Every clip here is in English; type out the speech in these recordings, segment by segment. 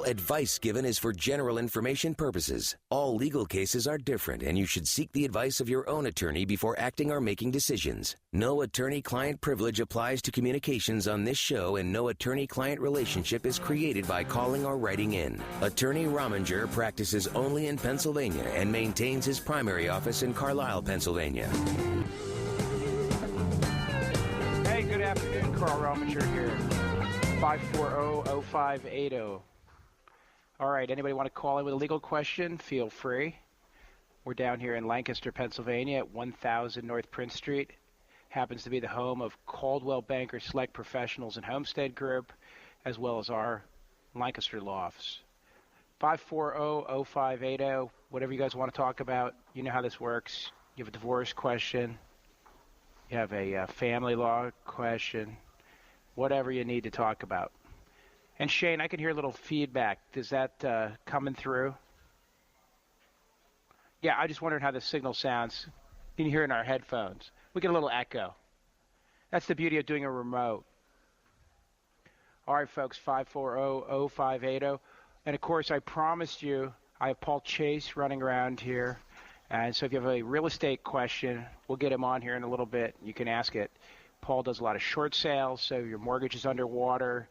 advice given is for general information purposes. All legal cases are different, and you should seek the advice of your own attorney before acting or making decisions. No attorney-client privilege applies to communications on this show, and no attorney-client relationship is created by calling or writing in. Attorney Rominger practices only in Pennsylvania and maintains his primary office in Carlisle, Pennsylvania. Hey, good afternoon. Carl Rominger here. 540-0580. All right, anybody want to call in with a legal question, feel free. We're down here in Lancaster, Pennsylvania at 1000 North Prince Street. Happens to be the home of Caldwell Banker Select Professionals and Homestead Group, as well as our Lancaster lofts. 540-0580, whatever you guys want to talk about. You know how this works. You have a divorce question. You have a family law question. Whatever you need to talk about. And Shane, I can hear a little feedback. Is that coming through? Yeah, I just wondered how the signal sounds. You can hear it in our headphones. We get a little echo. That's the beauty of doing a remote. All right, folks, 540-0580. And, of course, I promised you I have Paul Chase running around here. And so if you have a real estate question, we'll get him on here in a little bit. You can ask it. Paul does a lot of short sales, so your mortgage is underwater,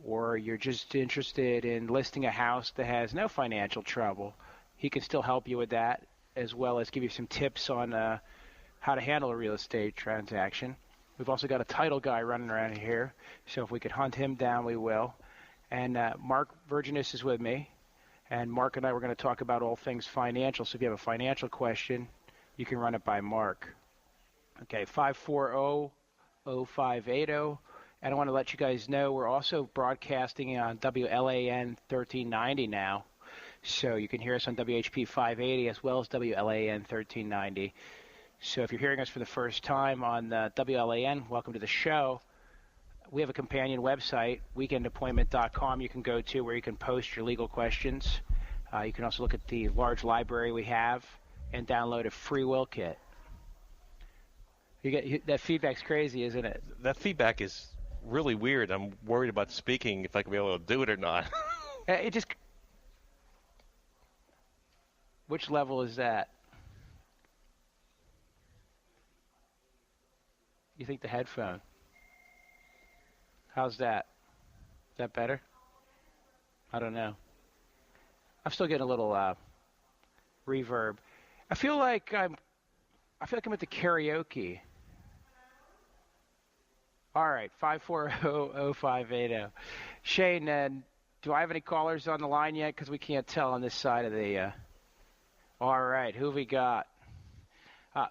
or you're just interested in listing a house that has no financial trouble. He can still help you with that, as well as give you some tips on how to handle a real estate transaction. We've also got a title guy running around here, so if we could hunt him down, we will. And Mark Virginis is with me, and Mark and I were going to talk about all things financial, so if you have a financial question, you can run it by Mark. Okay, 540-0580. And I want to let you guys know we're also broadcasting on WLAN 1390 now. So you can hear us on WHP 580 as well as WLAN 1390. So if you're hearing us for the first time on WLAN, welcome to the show. We have a companion website, weekendappointment.com, you can go to where you can post your legal questions. You can also look at the large library we have and download a free will kit. That feedback's crazy, isn't it? That feedback is really weird. I'm worried about speaking, if I can be able to do it or not. Which level is that? You think the headphone? How's that? Is that better? I don't know. I'm still getting a little reverb. I feel like I'm at the karaoke. All right, 540-0580. Shane, do I have any callers on the line yet? Because we can't tell on this side of the... All right, who have we got?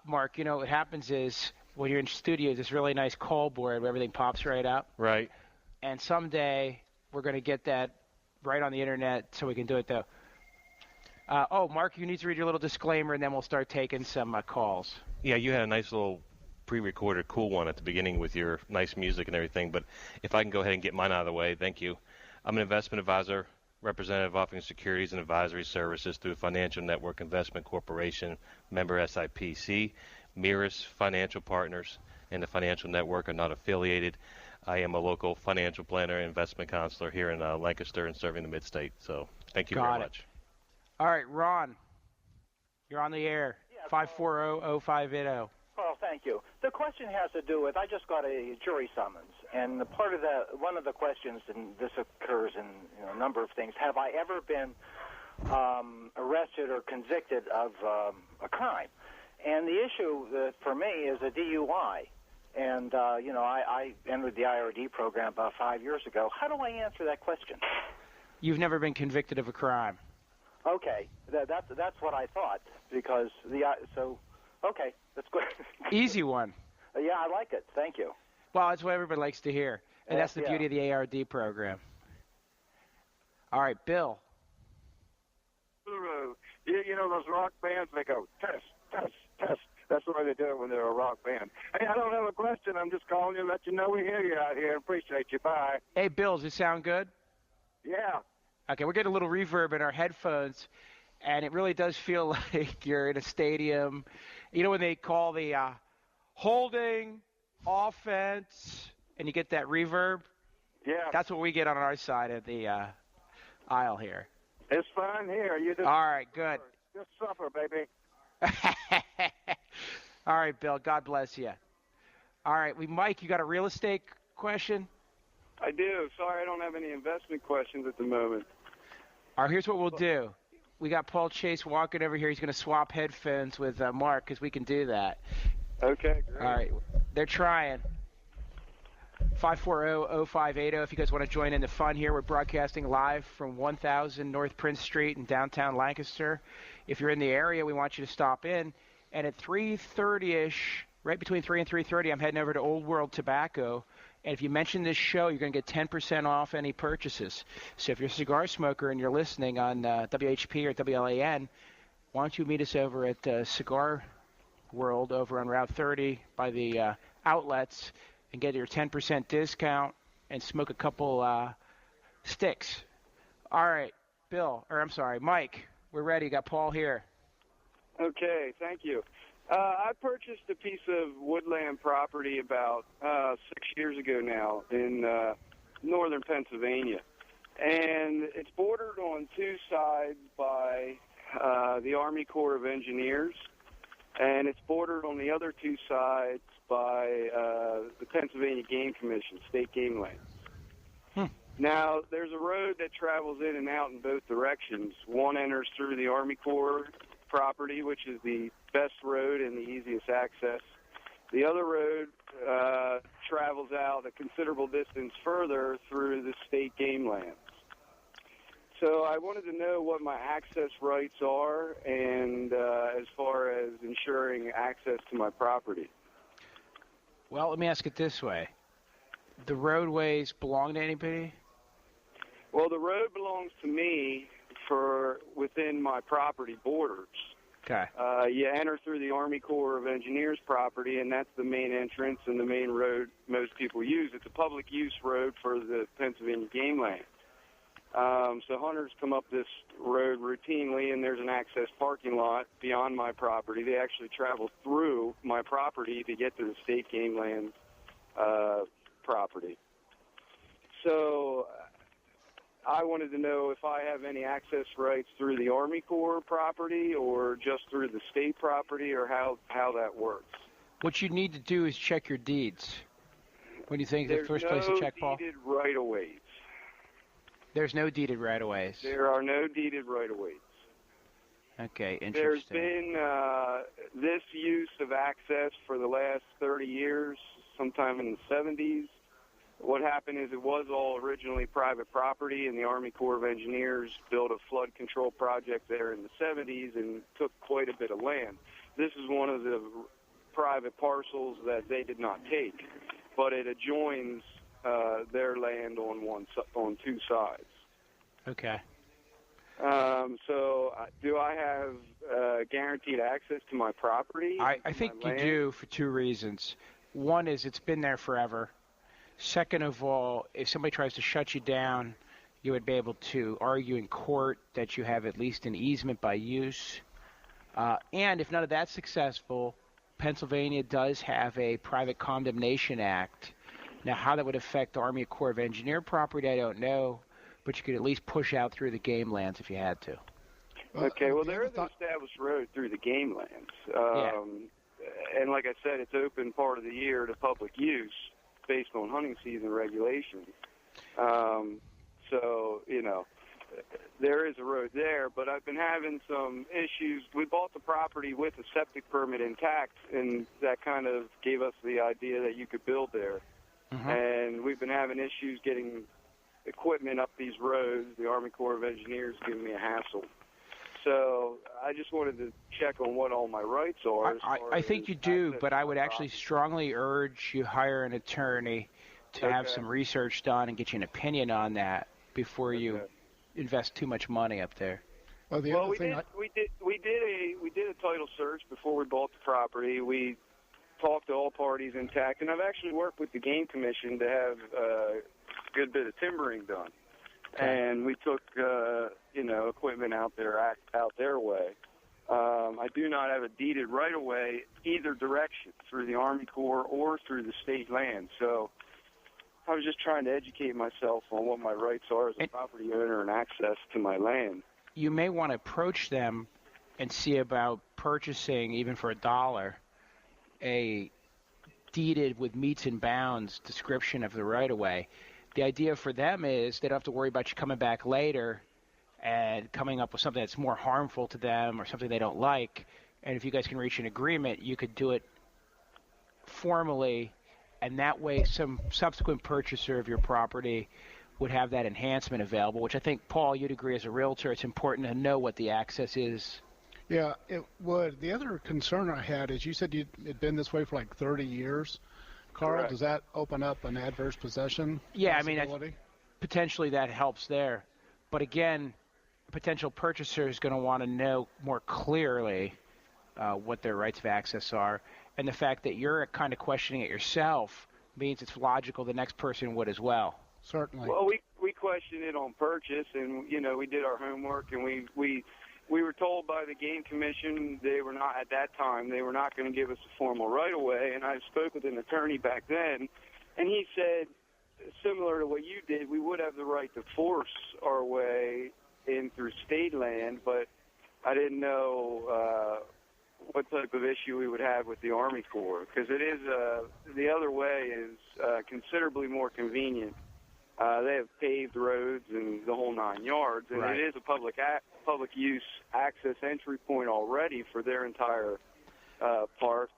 Mark, you know what happens is when you're in studio, there's really nice call board where everything pops right up. Right. And someday we're going to get that right on the internet so we can do it, though. Mark, you need to read your little disclaimer, and then we'll start taking some calls. Yeah, you had a nice little pre-recorded cool one at the beginning with your nice music and everything, but if I can go ahead and get mine out of the way, thank you. I'm an investment advisor, representative offering securities and advisory services through Financial Network Investment Corporation, member SIPC. Mirus Financial Partners and the Financial Network are not affiliated. I am a local financial planner and investment counselor here in Lancaster and serving the mid-state. So thank you very much. All right, Ron, you're on the air. Yeah, 540-0580. Well, thank you. The question has to do with, I just got a jury summons, and one of the questions, and this occurs in a number of things, have I ever been arrested or convicted of a crime? And the issue for me is a DUI. And, I entered the IRD program about 5 years ago. How do I answer that question? You've never been convicted of a crime. Okay. That's what I thought, because okay, that's good. Easy one. Yeah, I like it. Thank you. Well, that's what everybody likes to hear. And that's the beauty of the ARD program. All right, Bill. You know those rock bands, they go, test, test, test. That's the way they do it when they're a rock band. Hey, I don't have a question. I'm just calling you to let you know we hear you out here. Appreciate you. Bye. Hey, Bill, does it sound good? Yeah. Okay, we're getting a little reverb in our headphones, and it really does feel like you're in a stadium. You know when they call the holding, offense, and you get that reverb? Yeah. That's what we get on our side of the aisle here. It's fine here. You just All right, good. Just suffer, baby. All right, Bill. God bless you. All right, Mike, you got a real estate question? I do. Sorry, I don't have any investment questions at the moment. All right, here's what we'll do. We got Paul Chase walking over here. He's going to swap headphones with Mark because we can do that. Okay, great. All right, they're trying. 540-0580 if you guys want to join in the fun here. We're broadcasting live from 1000 North Prince Street in downtown Lancaster. If you're in the area, we want you to stop in. And at 3:30-ish, right between 3 and 3:30, I'm heading over to Old World Tobacco. And if you mention this show, you're going to get 10% off any purchases. So if you're a cigar smoker and you're listening on WHP or WLAN, why don't you meet us over at Cigar World over on Route 30 by the outlets and get your 10% discount and smoke a couple sticks. All right, Mike, we're ready. Got Paul here. Okay, thank you. I purchased a piece of woodland property about 6 years ago now in northern Pennsylvania. And it's bordered on two sides by the Army Corps of Engineers, and it's bordered on the other two sides by the Pennsylvania Game Commission, state game lands. Now, there's a road that travels in and out in both directions. One enters through the Army Corps property, which is the best road and the easiest access. The other road travels out a considerable distance further through the state game lands. So I wanted to know what my access rights are and as far as ensuring access to my property. Well, let me ask it this way. The roadways belong to anybody? Well, the road belongs to me for within my property borders. Okay. You enter through the Army Corps of Engineers property, and that's the main entrance and the main road most people use. It's a public use road for the Pennsylvania game land. So hunters come up this road routinely, and there's an access parking lot beyond my property. They actually travel through my property to get to the state game land property. So I wanted to know if I have any access rights through the Army Corps property or just through the state property, or how that works. What you need to do is check your deeds. What do you think is the first place to check, Paul? There's no deeded right-of-ways. There's no deeded right-of-ways. There are no deeded right-of-ways. Okay, interesting. There's been this use of access for the last 30 years, sometime in the 70s. What happened is it was all originally private property, and the Army Corps of Engineers built a flood control project there in the 70s and took quite a bit of land. This is one of the private parcels that they did not take, but it adjoins their land on two sides. Okay. So do I have guaranteed access to my property? I think you do for two reasons. One is it's been there forever. Second of all, if somebody tries to shut you down, you would be able to argue in court that you have at least an easement by use. And if none of that's successful, Pennsylvania does have a private condemnation act. Now, how that would affect Army Corps of Engineer property, I don't know, but you could at least push out through the game lands if you had to. Okay, well, there is an established road through the game lands. And like I said, it's open part of the year to public use based on hunting season regulations. So, there is a road there, but I've been having some issues. We bought the property with a septic permit intact, and that kind of gave us the idea that you could build there. Mm-hmm. And we've been having issues getting equipment up these roads. The Army Corps of Engineers giving me a hassle. So I just wanted to check on what all my rights are. I think you do, but I would actually strongly urge you hire an attorney to have some research done and get you an opinion on that before you invest too much money up there. Well, we did a title search before we bought the property. We talked to all parties intact, and I've actually worked with the Game Commission to have a good bit of timbering done. Okay. And we took, equipment out their way. I do not have a deeded right-of-way either direction, through the Army Corps or through the state land. So I was just trying to educate myself on what my rights are as a property owner and access to my land. You may want to approach them and see about purchasing, even for $1, a deeded with meets and bounds description of the right-of-way. The idea for them is they don't have to worry about you coming back later and coming up with something that's more harmful to them or something they don't like. And if you guys can reach an agreement, you could do it formally, and that way some subsequent purchaser of your property would have that enhancement available, which I think, Paul, you'd agree as a realtor, it's important to know what the access is. Yeah, it would. The other concern I had is you said you'd been this way for like 30 years. Carl, Correct. Does that open up an adverse possession Yeah, potentially that helps there. But again, a potential purchaser is going to want to know more clearly what their rights of access are. And the fact that you're kind of questioning it yourself means it's logical the next person would as well. Certainly. Well, we questioned it on purchase, and we did our homework, and we were told by the game commission they were not at that time they were not going to give us a formal right of way. And I spoke with an attorney back then, and he said, similar to what you did, we would have the right to force our way in through state land, but I didn't know what type of issue we would have with the Army Corps, because it is the other way is considerably more convenient. They have paved roads and the whole 9 yards, and Right. it is a public use access entry point already for their entire park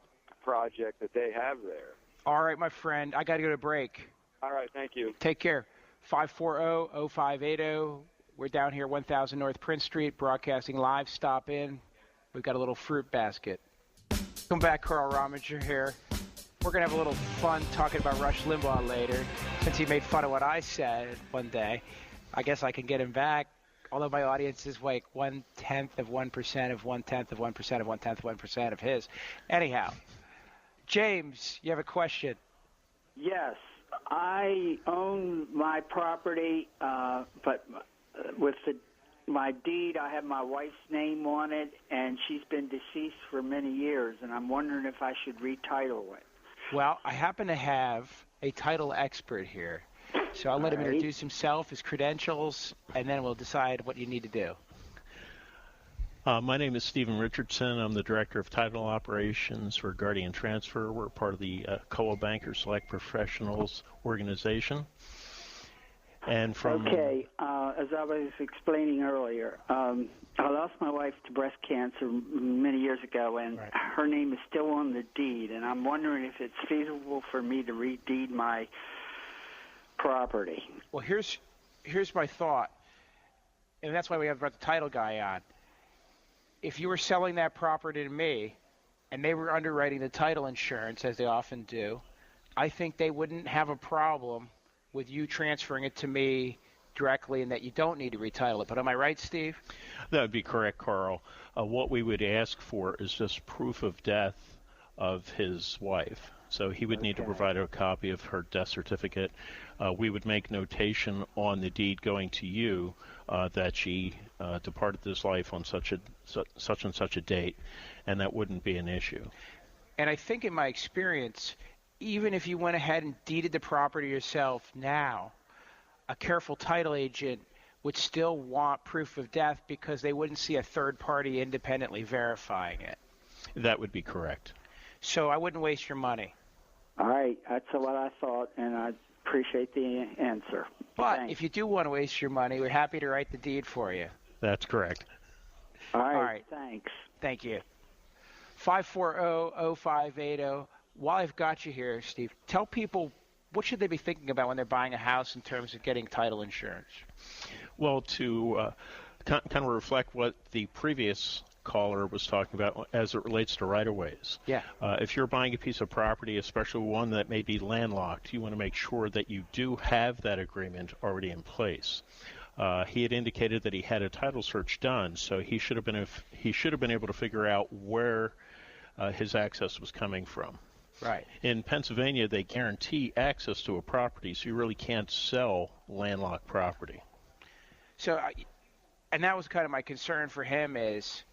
project that they have there. All right, my friend, I got to go to break. All right, thank you. Take care. 540-0580. We're down here 1000 North Prince Street, broadcasting live. Stop in. We've got a little fruit basket. Come back, Carl Rominger here. We're going to have a little fun talking about Rush Limbaugh later. Since he made fun of what I said one day, I guess I can get him back. Although my audience is like 1/10 of 1% of 1/10 of 1% of 1/10 of 1% of his. Anyhow, James, you have a question. Yes, I own my property, but with my deed, I have my wife's name on it, and she's been deceased for many years, and I'm wondering if I should retitle it. Well, I happen to have a title expert here, so I'll let him introduce himself, his credentials, and then we'll decide what you need to do. My name is Stephen Richardson. I'm the Director of Title Operations for Guardian Transfer. We're part of the Coa Banker Select Professionals organization. And from Okay, as I was explaining earlier, I lost my wife to breast cancer many years ago, and Right. her name is still on the deed, and I'm wondering if it's feasible for me to redeed my property. Well, here's my thought, and that's why we have brought the title guy on. If you were selling that property to me, and they were underwriting the title insurance, as they often do, I think they wouldn't have a problem with you transferring it to me directly and that you don't need to retitle it. But am I right, Steve? That would be correct, Carl. What we would ask for is just proof of death of his wife. So he would need to provide a copy of her death certificate. We would make notation on the deed going to you that she departed this life on such and such a date, and that wouldn't be an issue. And I think in my experience, even if you went ahead and deeded the property yourself now, a careful title agent would still want proof of death because they wouldn't see a third party independently verifying it. That would be correct. So I wouldn't waste your money. All right, that's what I thought, and I appreciate the answer. But Thanks. if you do want to waste your money, we're happy to write the deed for you. That's correct. All All right. Thanks. Thank you. 540-0580. While I've got you here, Steve, tell people what should they be thinking about when they're buying a house in terms of getting title insurance? Well, to kind of reflect what the previous caller was talking about as it relates to right-of-ways. Yeah. If you're buying a piece of property, especially one that may be landlocked, you want to make sure that you do have that agreement already in place. He had indicated that he had a title search done, so he should have been able to figure out where his access was coming from. Right. In Pennsylvania, they guarantee access to a property, so you really can't sell landlocked property. So, and that was kind of my concern for him is,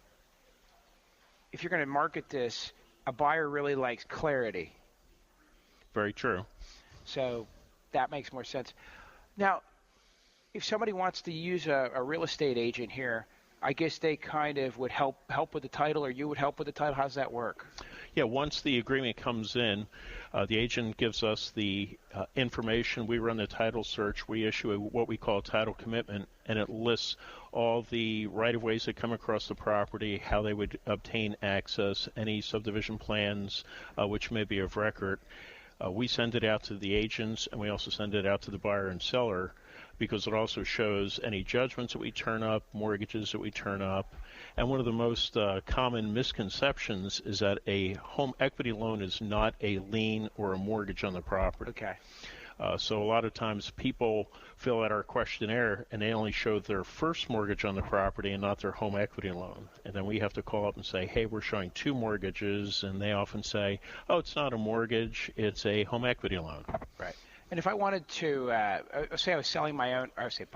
if you're going to market this, a buyer really likes clarity. Very true. So that makes more sense. Now, if somebody wants to use a real estate agent here, I guess they kind of would help with the title, or you would help with the title. How does that work? Yeah, once the agreement comes in, the agent gives us the information. We run the title search. We issue what we call a title commitment, and it lists all the right-of-ways that come across the property, how they would obtain access, any subdivision plans which may be of record. We send it out to the agents, and we also send it out to the buyer and seller, because it also shows any judgments that we turn up, mortgages that we turn up. And one of the most common misconceptions is that a home equity loan is not a lien or a mortgage on the property. Okay. So a lot of times people fill out our questionnaire and they only show their first mortgage on the property and not their home equity loan. And then we have to call up and say, hey, we're showing two mortgages. And they often say, oh, it's not a mortgage, it's a home equity loan. Right. And if I wanted to, say I was selling my own, or say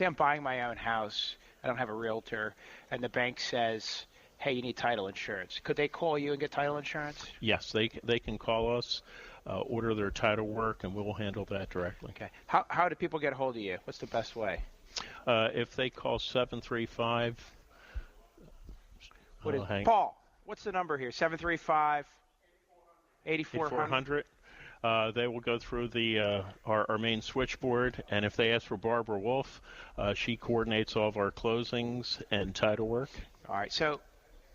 I'm buying my own house, I don't have a realtor, and the bank says, hey, you need title insurance. Could they call you and get title insurance? Yes, they can call us, order their title work, and we'll handle that directly. Okay. How do people get a hold of you? What's the best way? If they call 735... What is Paul, what's the number here? 735-8400? 8400. They will go through the our main switchboard, and if they ask for Barbara Wolf, she coordinates all of our closings and title work. All right. So,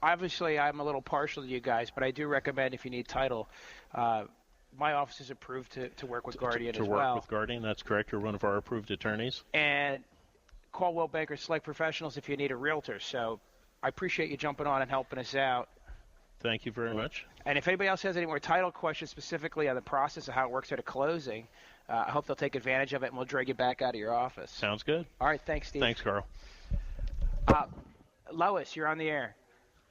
obviously, I'm a little partial to you guys, but I do recommend if you need title, my office is approved to work with Guardian as well. To work with Guardian, that's correct. You're one of our approved attorneys. And call Will Baker Select Professionals if you need a realtor. So, I appreciate you jumping on and helping us out. Thank you very much. And if anybody else has any more title questions specifically on the process of how it works at a closing, I hope they'll take advantage of it, and we'll drag you back out of your office. Sounds good. All right. Thanks, Steve. Thanks, Carl. Lois, you're on the air.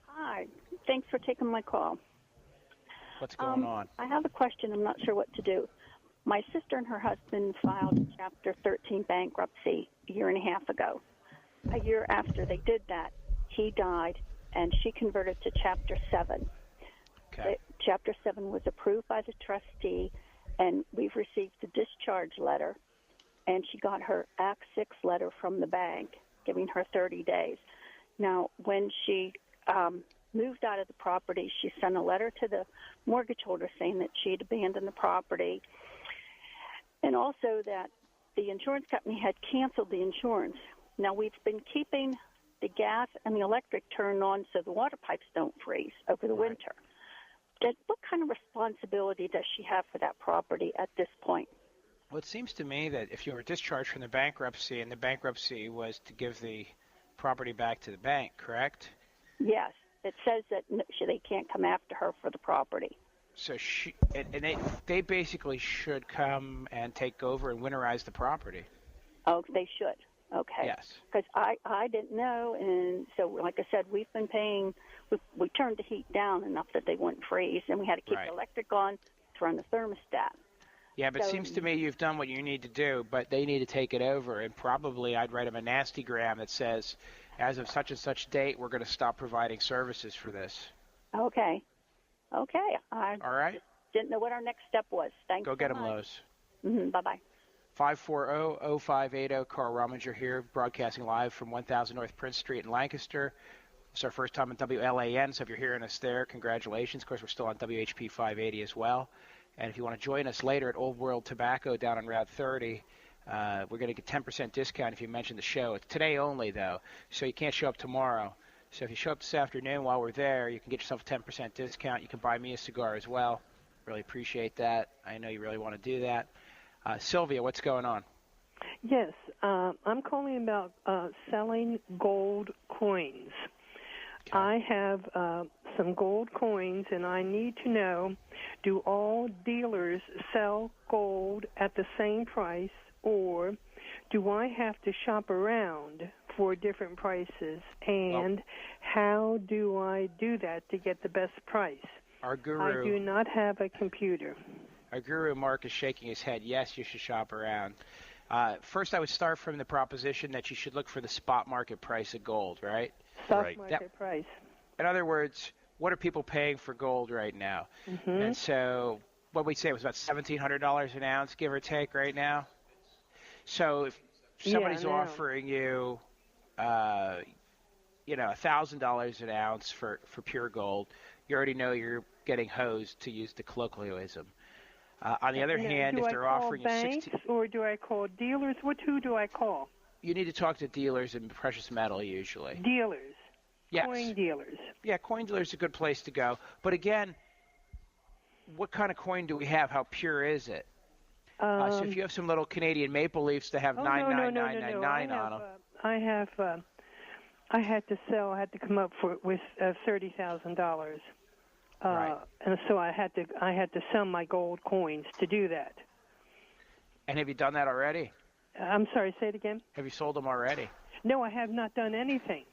Hi. Thanks for taking my call. What's going on? I have a question. I'm not sure what to do. My sister and her husband filed Chapter 13 bankruptcy a year and a half ago. A year after they did that, he died, and she converted to Chapter 7. Okay. Chapter 7 was approved by the trustee, and we've received the discharge letter, and she got her Act 6 letter from the bank giving her 30 days. Now, when she moved out of the property, she sent a letter to the mortgage holder saying that she had abandoned the property, and also that the insurance company had canceled the insurance. Now, we've been keeping the gas and the electric turned on so the water pipes don't freeze over the winter. What kind of responsibility does she have for that property at this point? Well, it seems to me that if you were discharged from the bankruptcy and the bankruptcy was to give the property back to the bank, correct? Yes. It says that they can't come after her for the property. So they basically should come and take over and winterize the property. Oh, they should. Okay. Yes. Because I didn't know, and so like I said, we've been paying. We turned the heat down enough that they wouldn't freeze, and we had to keep the electric on to run the thermostat. Yeah, but it seems to me you've done what you need to do, but they need to take it over, and probably I'd write them a nastygram that says, as of such and such date, we're going to stop providing services for this. Okay. All right. Didn't know what our next step was. Thanks. Go get them, Lowe's. Bye-bye. 540-0580. Carl Rominger here, broadcasting live from 1000 North Prince Street in Lancaster. It's our first time on WLAN, so if you're hearing us there, congratulations. Of course, we're still on WHP 580 as well. And if you want to join us later at Old World Tobacco down on Route 30, we're going to get 10% discount if you mention the show. It's today only, though, so you can't show up tomorrow. So if you show up this afternoon while we're there, you can get yourself a 10% discount. You can buy me a cigar as well. Really appreciate that. I know you really want to do that. Sylvia, what's going on? Yes, I'm calling about selling gold coins. Okay. I have some gold coins, and I need to know, do all dealers sell gold at the same price, or do I have to shop around for different prices, and how do I do that to get the best price? Our guru, I do not have a computer. Our guru, Mark, is shaking his head. Yes, you should shop around. First, I would start from the proposition that you should look for the spot market price of gold, right? Spot market price. In other words, what are people paying for gold right now? Mm-hmm. And so what we say was about $1,700 an ounce, give or take, right now. So if somebody's offering you, $1,000 an ounce for pure gold, you already know you're getting hosed, to use the colloquialism. On the other hand, if they're offering you banks or do I call dealers? Who do I call? You need to talk to dealers in precious metal usually. Dealers. Yes. Coin dealers. Yeah, coin dealers is a good place to go. But again, what kind of coin do we have? How pure is it? So if you have some little Canadian maple leafs that have 99999 on them. I had to sell. I had to come up with $30,000. Right. And so I had to sell my gold coins to do that. And have you done that already? I'm sorry, say it again? Have you sold them already? No, I have not done anything.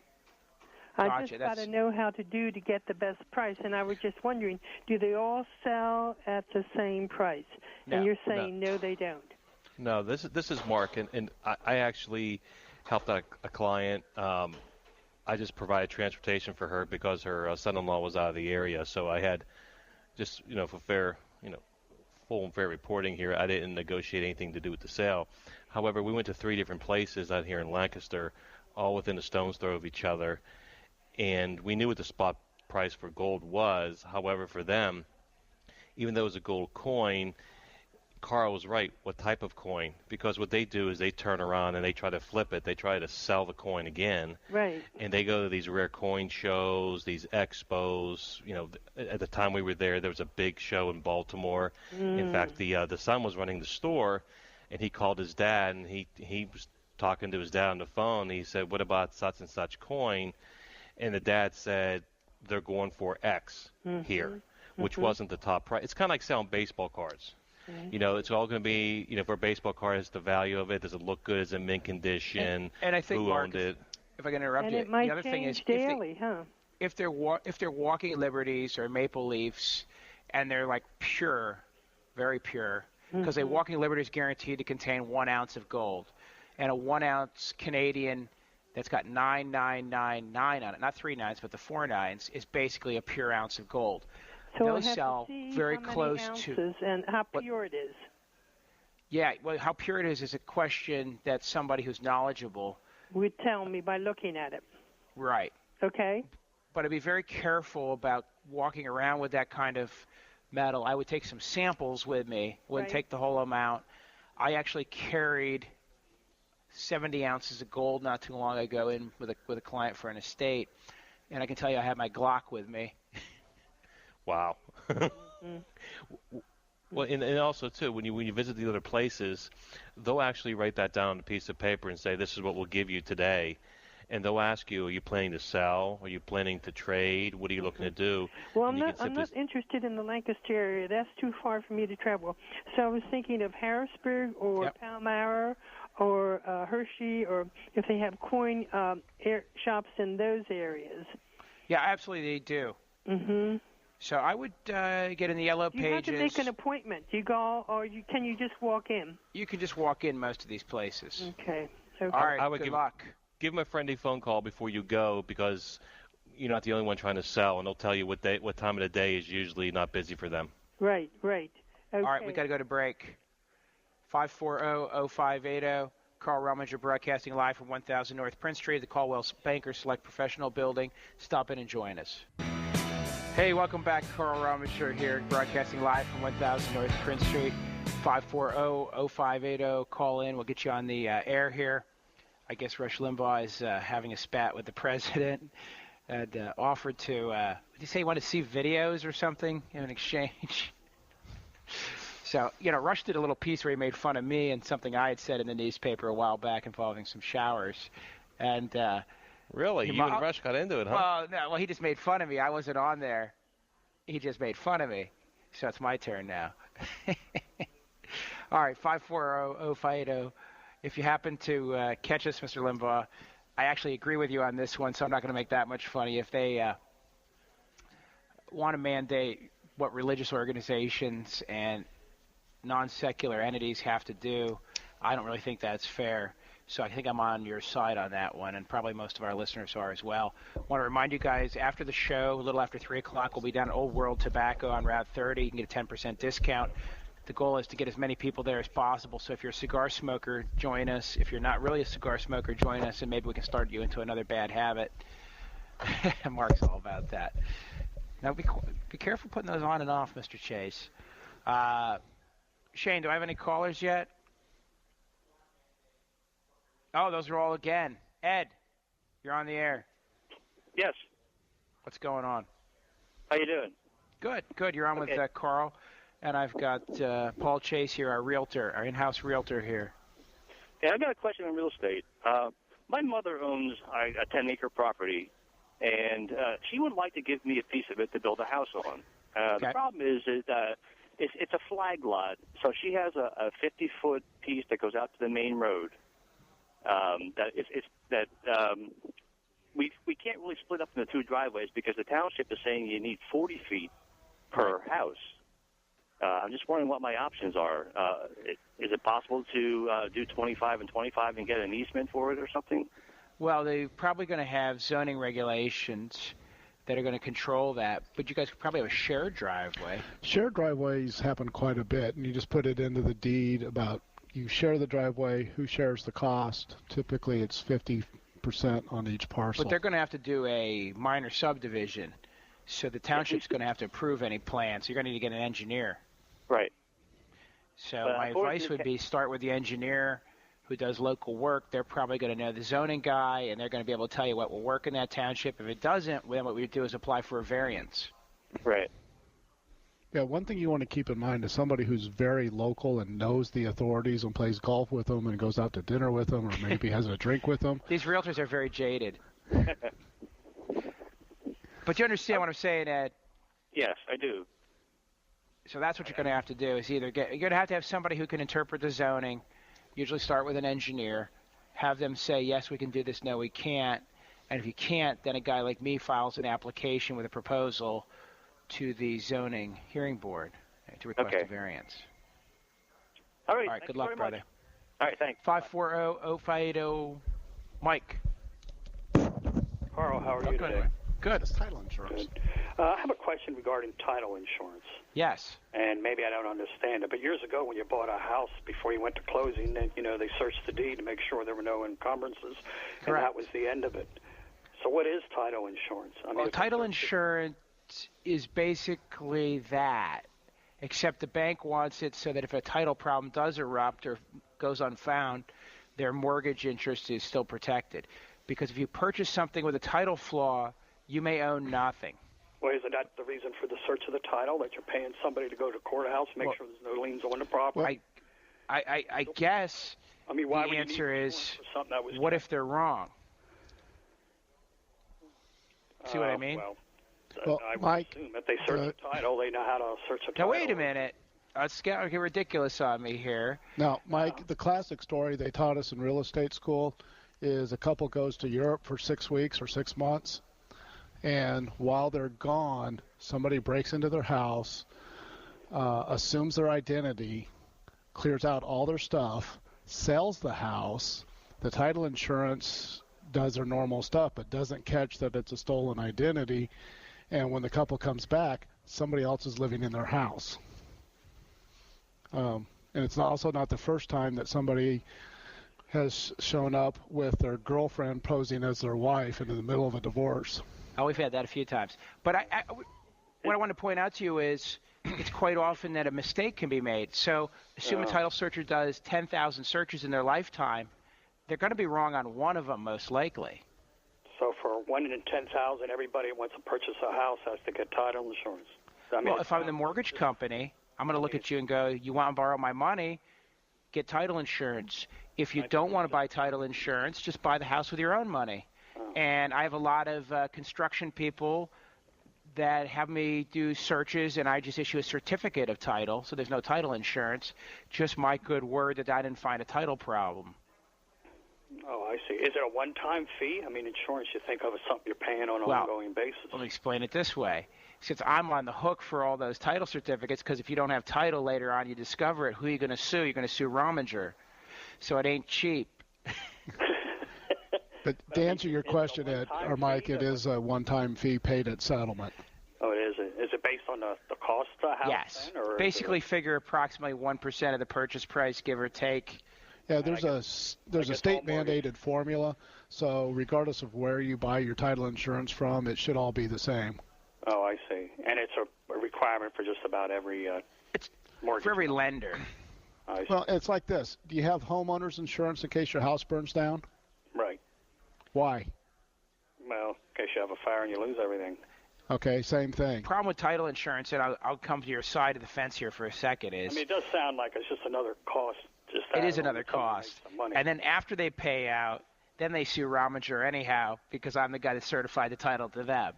I Gotcha. just got to know how to do to get the best price. And I was just wondering, do they all sell at the same price? No. And you're saying no, they don't. No, this is Mark, and I actually helped out a client. I just provided transportation for her because her son-in-law was out of the area. So I had just, for fair, full and fair reporting here, I didn't negotiate anything to do with the sale. However, we went to 3 different places out here in Lancaster, all within a stone's throw of each other, and we knew what the spot price for gold was. However, for them, even though it was a gold coin, Carl was right. What type of coin? Because what they do is they turn around and they try to flip it. They try to sell the coin again. Right. And they go to these rare coin shows, these expos. At the time we were there was a big show in Baltimore. In fact, the son was running the store, and he called his dad, and he was talking to his dad on the phone. He said, "What about such and such coin?" And the dad said, "They're going for X here," which wasn't the top price. It's kind of like selling baseball cards. It's all going to be, for a baseball card, it's the value of it. Does it look good? Is it mint condition? And I think, who Mark, owned it? If I can interrupt and you, it might the other thing is, daily, if they're walking liberties or maple leafs, and they're like pure, very pure, because a walking liberty is guaranteed to contain 1 ounce of gold, and a 1 ounce Canadian that's got 9999 on it, not 3 nines, but the 4 nines, is basically a pure ounce of gold. So Those I have sell to see very how many close ounces to and how pure it is. Yeah, well, how pure it is a question that somebody who's knowledgeable would tell me by looking at it. Right. Okay. But I'd be very careful about walking around with that kind of metal. I would take some samples with me. Wouldn't take the whole amount. I actually carried 70 ounces of gold not too long ago in with a client for an estate, and I can tell you I had my Glock with me. Wow. Well, and also too, when you visit the other places, they'll actually write that down on a piece of paper and say, "This is what we'll give you today," and they'll ask you, "Are you planning to sell? Are you planning to trade? What are you looking to do?" Well, I'm not interested in the Lancaster area. That's too far for me to travel. So I was thinking of Harrisburg or Palmyra or Hershey, or if they have coin shops in those areas. Yeah, absolutely, they do. Mm-hmm. So I would get in the yellow pages. You have to make an appointment. You go, or can you just walk in? You can just walk in most of these places. Okay. All right, I would good luck. Give them a friendly phone call before you go, because you're not the only one trying to sell, and they'll tell you what time of the day is usually not busy for them. Right. Okay. All right, we got to go to break. 540-0580. Carl Rummager broadcasting live from 1000 North Prince Street, the Caldwell Banker Select Professional Building. Stop in and join us. Hey, welcome back. Carl Rummager here, broadcasting live from 1000 North Prince Street. 540-0580. Call in. We'll get you on the air here. I guess Rush Limbaugh is having a spat with the president and offered to, did he say he wanted to see videos or something in exchange? So, Rush did a little piece where he made fun of me and something I had said in the newspaper a while back involving some showers. And really? You and Rush got into it, huh? Well, he just made fun of me. I wasn't on there. He just made fun of me. So it's my turn now. All right, 540-0580. If you happen to catch us, Mr. Limbaugh, I actually agree with you on this one, so I'm not going to make that much funny. If they want to mandate what religious organizations and non-secular entities have to do, I don't really think that's fair. So I think I'm on your side on that one, and probably most of our listeners are as well. I want to remind you guys, after the show, a little after 3 o'clock, we'll be down at Old World Tobacco on Route 30. You can get a 10% discount. The goal is to get as many people there as possible. So if you're a cigar smoker, join us. If you're not really a cigar smoker, join us, and maybe we can start you into another bad habit. Mark's all about that. Now, be careful putting those on and off, Mr. Chase. Shane, do I have any callers yet? Oh, those are all again. Ed, you're on the air. Yes. What's going on? How you doing? Good. You're on with Carl. And I've got Paul Chase here, our realtor, our in-house realtor here. Yeah, I've got a question on real estate. My mother owns a 10-acre property, and she would like to give me a piece of it to build a house on. The problem is that it's a flag lot, so she has a 50-foot piece that goes out to the main road. We can't really split up into two driveways because the township is saying you need 40 feet per house. I'm just wondering what my options are. Is it possible to do 25 and 25 and get an easement for it or something? Well, they're probably going to have zoning regulations that are going to control that, but you guys could probably have a shared driveway. Shared driveways happen quite a bit, and you just put it into the deed about you share the driveway, who shares the cost. Typically, it's 50% on each parcel. But they're going to have to do a minor subdivision, so the township's going to have to approve any plan, so you're going to need to get an engineer. Right. So my advice would be start with the engineer who does local work. They're probably going to know the zoning guy, and they're going to be able to tell you what will work in that township. If it doesn't, then what we do is apply for a variance. Right. Yeah, one thing you want to keep in mind is somebody who's very local and knows the authorities and plays golf with them and goes out to dinner with them or maybe has a drink with them. These realtors are very jaded. But you understand what I'm saying, Ed? Yes, I do. So that's what you're going to have to do is you're going to have somebody who can interpret the zoning, usually start with an engineer, have them say, yes, we can do this, no, we can't. And if you can't, then a guy like me files an application with a proposal to the zoning hearing board to request a variance. All right. Good luck, brother. Much. All right, thanks. 540-0580, Mike. Carl, how are you today? Good. It's title insurance. Good. I have a question regarding title insurance. Yes. And maybe I don't understand it, but years ago when you bought a house, before you went to closing, then, they searched the deed to make sure there were no encumbrances, and that was the end of it. So what is title insurance? Title insurance is basically that, except the bank wants it so that if a title problem does erupt or goes unfound, their mortgage interest is still protected. Because if you purchase something with a title flaw, you may own nothing. Well, isn't that the reason for the search of the title, that you're paying somebody to go to courthouse, make sure there's no liens on the property? I guess why the answer is, what if they're wrong? See what I mean? Well, I would assume if they search the title, they know how to search the title. Now, wait a minute. It's getting ridiculous on me here. Now, Mike, the classic story they taught us in real estate school is a couple goes to Europe for 6 weeks or 6 months, and while they're gone, somebody breaks into their house, assumes their identity, clears out all their stuff, sells the house. The title insurance does their normal stuff, but doesn't catch that it's a stolen identity. And when the couple comes back, somebody else is living in their house. And it's also not the first time that somebody has shown up with their girlfriend posing as their wife in the middle of a divorce. Oh, we've had that a few times. But what I want to point out to you is it's quite often that a mistake can be made. So assume a title searcher does 10,000 searches in their lifetime. They're going to be wrong on one of them most likely. So for 1 in 10,000, everybody who wants to purchase a house has to get title insurance. Well, if I'm the mortgage company, I'm going to look at you and go, you want to borrow my money, get title insurance. If you don't want to buy title insurance, just buy the house with your own money. And I have a lot of construction people that have me do searches, and I just issue a certificate of title, so there's no title insurance, just my good word that I didn't find a title problem. Oh, I see. Is it a one-time fee? I mean, insurance you think of as something you're paying on an ongoing basis. Let me explain it this way. Since I'm on the hook for all those title certificates, because if you don't have title later on, you discover it, who are you going to sue? You're going to sue Rominger. So it ain't cheap. But to answer your question, Mike, it is a one-time fee paid at settlement. Oh, it is. Is it based on the cost of the house? Yes. Then, or basically, figure approximately 1% of the purchase price, give or take. Yeah, there's a state-mandated formula, so regardless of where you buy your title insurance from, it should all be the same. Oh, I see. And it's a requirement for just about every mortgage. For every lender. Well, it's like this. Do you have homeowners insurance in case your house burns down? Right. Why? Well, in case you have a fire and you lose everything. Okay, same thing. Problem with title insurance, and I'll come to your side of the fence here for a second, is... I mean, it does sound like it's just another cost. It is another cost. And then after they pay out, then they sue Rominger anyhow because I'm the guy that certified the title to them.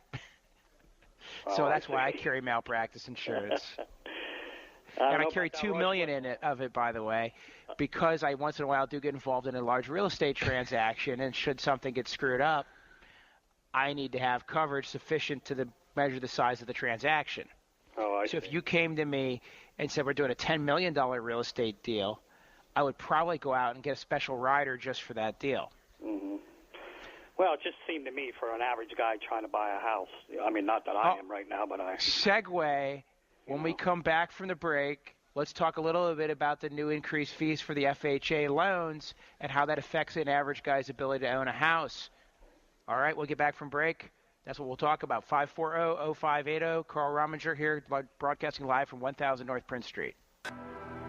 So that's why I carry malpractice insurance. And I carry $2 million of it, by the way, because I once in a while do get involved in a large real estate transaction, and should something get screwed up, I need to have coverage sufficient to measure the size of the transaction. Oh, I see. So if you came to me and said we're doing a $10 million real estate deal, I would probably go out and get a special rider just for that deal. Mm-hmm. Well, it just seemed to me for an average guy trying to buy a house. I mean, not that I am right now, but I... Segue. When we come back from the break, let's talk a little bit about the new increased fees for the FHA loans and how that affects an average guy's ability to own a house. All right, we'll get back from break. That's what we'll talk about. 540-0580. Carl Rominger here, broadcasting live from 1000 North Prince Street.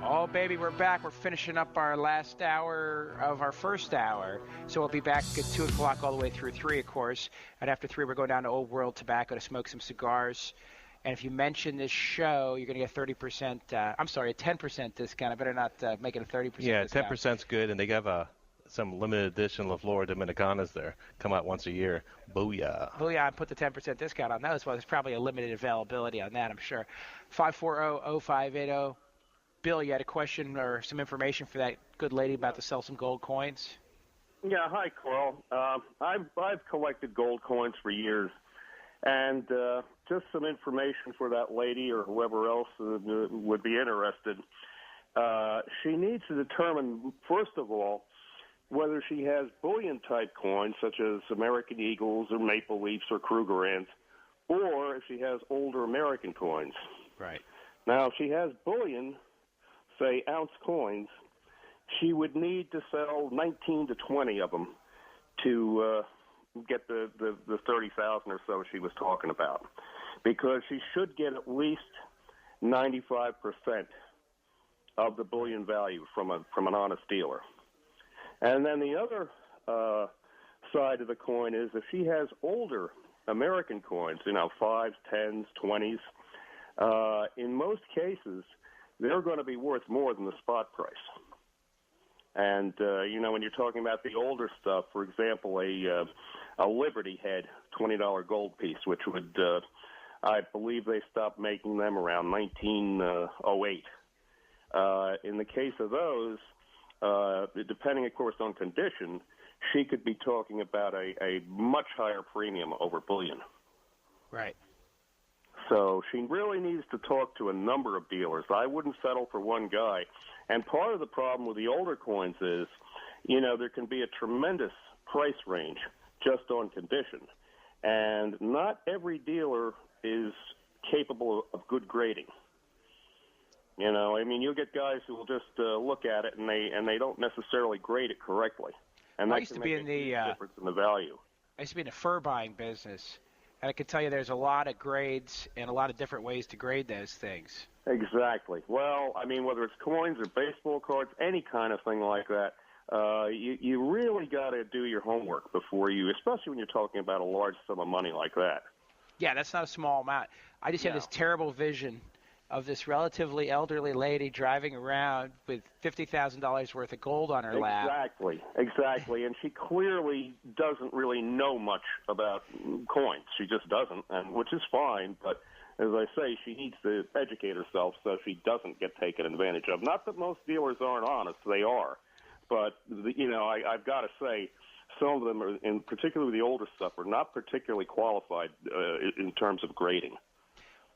Oh, baby, we're back. We're finishing up our last hour of our first hour. So we'll be back at 2 o'clock all the way through 3, of course. And after 3, we're going down to Old World Tobacco to smoke some cigars. And if you mention this show, you're going to get 30%. I'm sorry, a 10% discount. I better not make it a 30% Yeah, discount. 10%'s good, and they have some limited edition La Flor Dominicanas there. Come out once a year. Booyah. Booyah, and put the 10% discount on those. Well, there's probably a limited availability on that, I'm sure. 540-0580. Bill, you had a question or some information for that good lady about to sell some gold coins? Yeah, hi, Carl. I've collected gold coins for years, and just some information for that lady or whoever else would be interested. She needs to determine, first of all, whether she has bullion-type coins, such as American Eagles or Maple Leafs or Krugerrands, or if she has older American coins. Right. Now, if she has bullion, say ounce coins, she would need to sell 19 to 20 of them to get the 30,000 or so she was talking about, because she should get at least 95% of the bullion value from an honest dealer. And then the other side of the coin is if she has older American coins, 5s, 10s, 20s, in most cases, they're going to be worth more than the spot price. And, when you're talking about the older stuff, for example, a Liberty Head $20 gold piece, which would, I believe they stopped making them around 1908. In the case of those, depending, of course, on condition, she could be talking about a much higher premium over bullion. Right. So she really needs to talk to a number of dealers. I wouldn't settle for one guy. And part of the problem with the older coins is, there can be a tremendous price range just on condition. And not every dealer is capable of good grading. You'll get guys who will just look at it and they don't necessarily grade it correctly. And that can make a huge difference in the value. I used to be in the fur buying business. And I can tell you there's a lot of grades and a lot of different ways to grade those things. Exactly. Well, whether it's coins or baseball cards, any kind of thing like that, you really got to do your homework before you, especially when you're talking about a large sum of money like that. Yeah, that's not a small amount. I just had this terrible vision of this relatively elderly lady driving around with $50,000 worth of gold on her lap. Exactly. And she clearly doesn't really know much about coins. She just doesn't, and which is fine. But as I say, she needs to educate herself so she doesn't get taken advantage of. Not that most dealers aren't honest; they are. But I've got to say, some of them, are, in particular the older stuff, are not particularly qualified in terms of grading.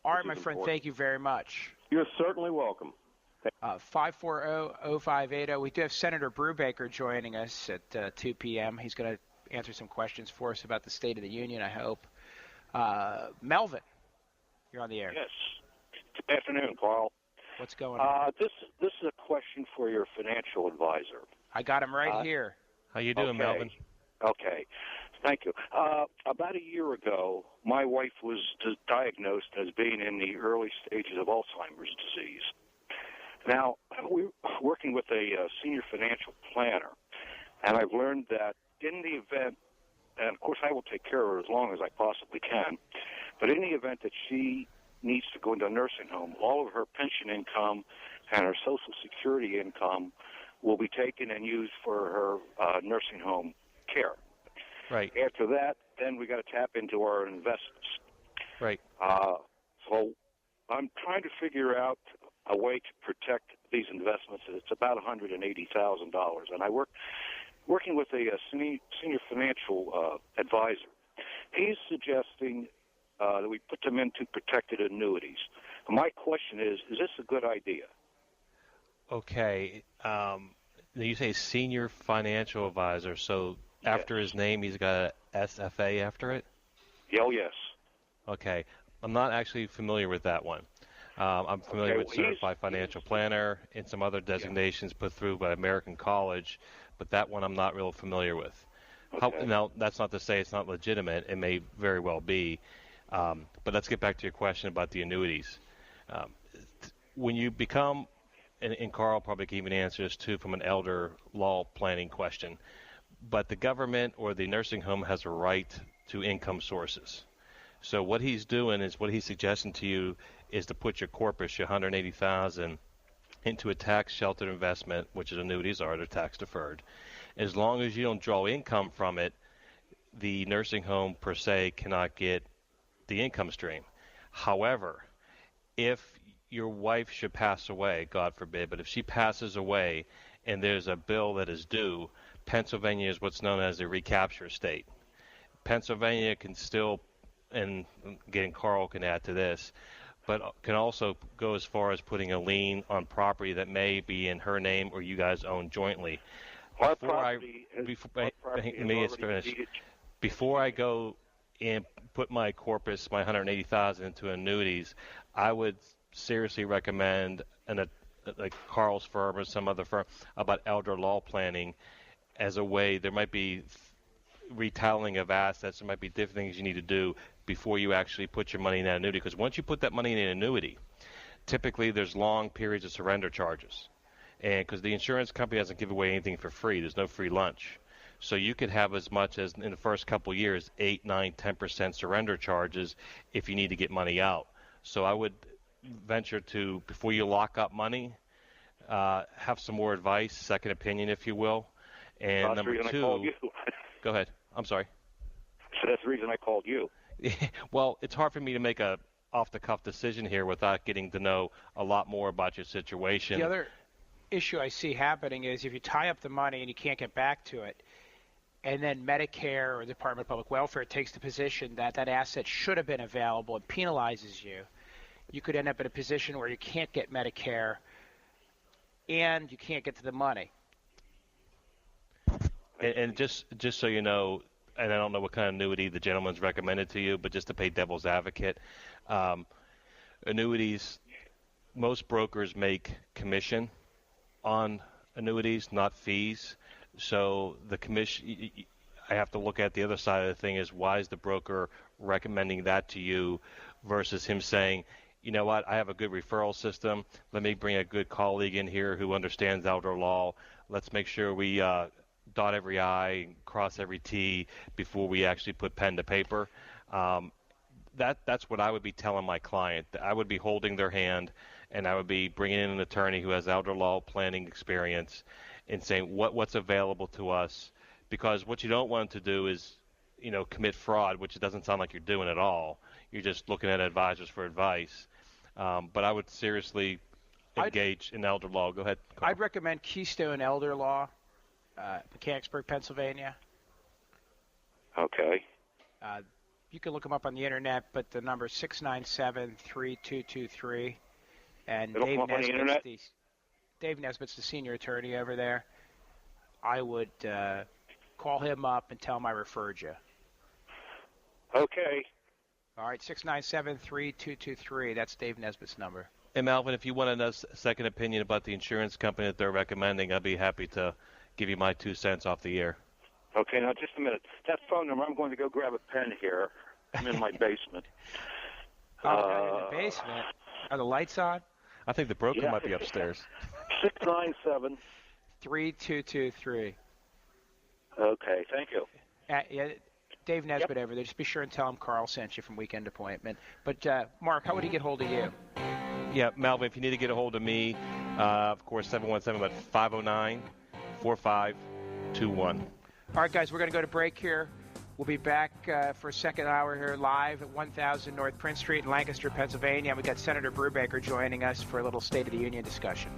All right, my friend, thank you very much. You're certainly welcome. 540-0580. We do have Senator Brubaker joining us at 2 p.m. He's going to answer some questions for us about the State of the Union, I hope. Melvin, you're on the air. Yes. Good afternoon, Carl. What's going on? This is a question for your financial advisor. I got him right here. How you doing, Melvin? Okay. Thank you. About a year ago, my wife was diagnosed as being in the early stages of Alzheimer's disease. Now, we're working with a senior financial planner, and I've learned that in the event, and of course I will take care of her as long as I possibly can, but in the event that she needs to go into a nursing home, all of her pension income and her Social Security income will be taken and used for her nursing home care. Right. After that, then we got to tap into our investments. Right. So I'm trying to figure out a way to protect these investments. It's about $180,000, and I working with a senior financial advisor. He's suggesting that we put them into protected annuities. My question is this a good idea? Okay. You say senior financial advisor, so after his name, he's got a SFA after it? Oh, yes. Okay. I'm not actually familiar with that one. I'm familiar with Certified Financial Planner and some other designations put through by American College, but that one I'm not real familiar with. Okay. Now, that's not to say it's not legitimate. It may very well be. But let's get back to your question about the annuities. When you become, and Carl probably can even answer this too from an elder law planning question, but the government or the nursing home has a right to income sources. So what he's doing is what he's suggesting to you is to put your corpus, your $180,000, into a tax-sheltered investment, which is annuities are, they're tax-deferred. As long as you don't draw income from it, the nursing home per se cannot get the income stream. However, if your wife should pass away, God forbid, but if she passes away and there's a bill that is due, Pennsylvania is what's known as a recapture state. Pennsylvania can still, and again, Carl can add to this, but can also go as far as putting a lien on property that may be in her name or you guys own jointly. Before I go and put my corpus, my $180,000 into annuities, I would seriously recommend like Carl's firm or some other firm about elder law planning as a way. There might be retitling of assets. There might be different things you need to do before you actually put your money in that annuity. Because once you put that money in an annuity, typically there's long periods of surrender charges. And because the insurance company doesn't give away anything for free, there's no free lunch. So you could have as much as in the first couple of years, 8, 9, 10% surrender charges if you need to get money out. So I would venture to, before you lock up money, have some more advice, second opinion, if you will. And number two, go ahead. I'm sorry. So that's the reason I called you. Well, it's hard for me to make a off-the-cuff decision here without getting to know a lot more about your situation. The other issue I see happening is if you tie up the money and you can't get back to it, and then Medicare or the Department of Public Welfare takes the position that that asset should have been available and penalizes you, you could end up in a position where you can't get Medicare and you can't get to the money. And just so you know, and I don't know what kind of annuity the gentleman's recommended to you, but just to play devil's advocate, annuities, most brokers make commission on annuities, not fees. So the commission, I have to look at the other side of the thing is why is the broker recommending that to you versus him saying, you know what, I have a good referral system. Let me bring a good colleague in here who understands elder law. Let's make sure we dot every I and cross every T before we actually put pen to paper. That's what I would be telling my client. I would be holding their hand, and I would be bringing in an attorney who has elder law planning experience and saying what's available to us, because what you don't want to do is, commit fraud, which it doesn't sound like you're doing at all. You're just looking at advisors for advice. But I would seriously engage in elder law. Go ahead, Carl. I'd recommend Keystone Elder Law, Mechanicsburg, Pennsylvania. Okay. You can look them up on the internet, but the number is 697-3223. And Dave Nesbitt's the senior attorney over there. I would call him up and tell him I referred you. Okay. All right, 697-3223. That's Dave Nesbitt's number. Hey, Malvin, if you want a second opinion about the insurance company that they're recommending, I'd be happy to give you my 2 cents off the air. Okay, now just a minute. That phone number, I'm going to go grab a pen here. I'm in my basement. In the basement? Are the lights on? I think the broker might be upstairs. 697-3223. Okay, thank you. Dave Nesbitt over there. Just be sure and tell him Carl sent you from Weekend Appointment. But, Mark, how would he get hold of you? Yeah, Malvin, if you need to get a hold of me, of course, 717, but 509-4521. All right, guys, we're going to go to break here. We'll be back for a second hour here live at 1000 North Prince Street in Lancaster, Pennsylvania. And we've got Senator Brubaker joining us for a little State of the Union discussion.